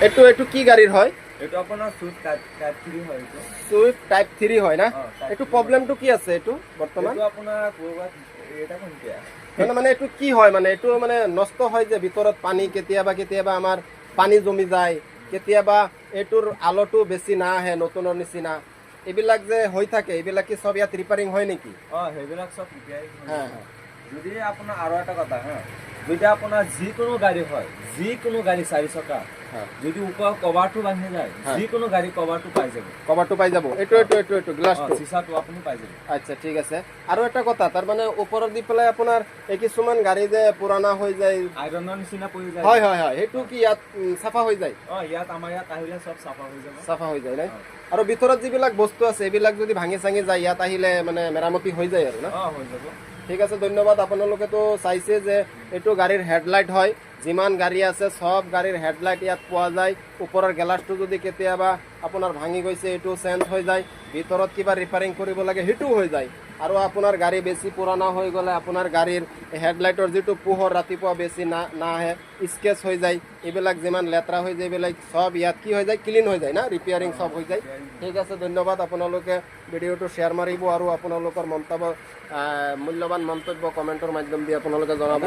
একটু একটু কি গাড়ির হয়? এটা আপনার সুইফট টাইপ 3 হয় এটা। সুইফট টাইপ 3 হয় না? টাইপ একটু 3 প্রবলেমটো কি আছে একটু বর্তমান? এটা আপনার কোরবাত এটা কোনটা? মানে একটু কি হয়, মানে একটু মানে নষ্ট হয় যে ভিতৰত পানী কেতিয়াবা কেতিয়াবা আমাৰ পানী জমি যায়, কেতিয়াবা এইটোৰ আলোটো বেছি না আহে নতুনৰ নিচিনা, এইবিলাক যে হৈ থাকে, এইবিলাক কি সব ইয়াত ৰিপেয়াৰিং হয় নেকি? সেইবিলাক সব ৰিপেয়াৰিং হ্যাঁ হয়। হ্যাঁ যদি আপোনাৰ আৰু এটা কথা যদি আপোনাৰ যিকোনো গাড়ী হয়, যিকোনো গাড়ী 4 চকা হ্যাঁ যদি ওপৰ কভাৰটো ভাঙি যায়, হ্যাঁ। যিকোনো গাড়ী কভাৰটো পাই যাব। কভাৰটো পাই যাব, এইটো গ্লাছটো। চিচাটো আপুনি পাই যাব। আচ্ছা ঠিক আছে। আৰু এটা কথা, তাৰ মানে ওপৰত দি পেলাই আপোনাৰ এই কিছুমান গাড়ী যে পুৰণা হৈ যায়, আইৰনৰ নিচিনা পৰি যায়। হয় হয় হয়, সেইটো কি ইয়াত চাফা হৈ যায়? ইয়াত আমাৰ ইয়াত আহিলে সব চাফা হৈ যাব। চাফা হৈ যায় নাই? আৰু ভিতৰত যিবিলাক বস্তু আছে এইবিলাক যদি ভাঙি চাঙি যায়, ইয়াত আহিলে মানে মেৰামতি হৈ যায় আৰু না? হৈ যাব। ঠিক আছে, ধন্যবাদ। আপোনালোকেতো চাইছে যে এইটো গাড়ীৰ হেডলাইট হয়, যিমান গাড়ী আছে সব গাড়ীৰ হেডলাইট ইয়াত পোৱা যায়। ওপৰৰ গ্লাছটো যদি কেতিয়াবা আপোনাৰ ভাঙি গৈছে এইটো চেঞ্জ হৈ যায়, ভিতৰত কিবা ৰিপেয়াৰিং কৰিব লাগে সেইটোও হৈ যায়। আৰু আপোনাৰ গাড়ী বেছি পুৰণা হৈ গ'লে আপোনাৰ গাড়ীৰ হেডলাইটৰ যিটো পোহৰ ৰাতিপুৱা বেছি নাহে, স্কেচ হৈ যায়, এইবিলাক যিমান লেতেৰা হৈ যায় এইবিলাক সব ইয়াত কি হৈ যায়, ক্লিন হৈ যায় না, ৰিপেয়াৰিং সব হৈ যায়। ঠিক আছে, ধন্যবাদ। আপোনালোকে ভিডিঅ'টো শ্বেয়াৰ মাৰিব আৰু আপোনালোকৰ মন্তব্য মূল্যৱান মন্তব্য কমেণ্টৰ মাধ্যম দি আপোনালোকে জনাব।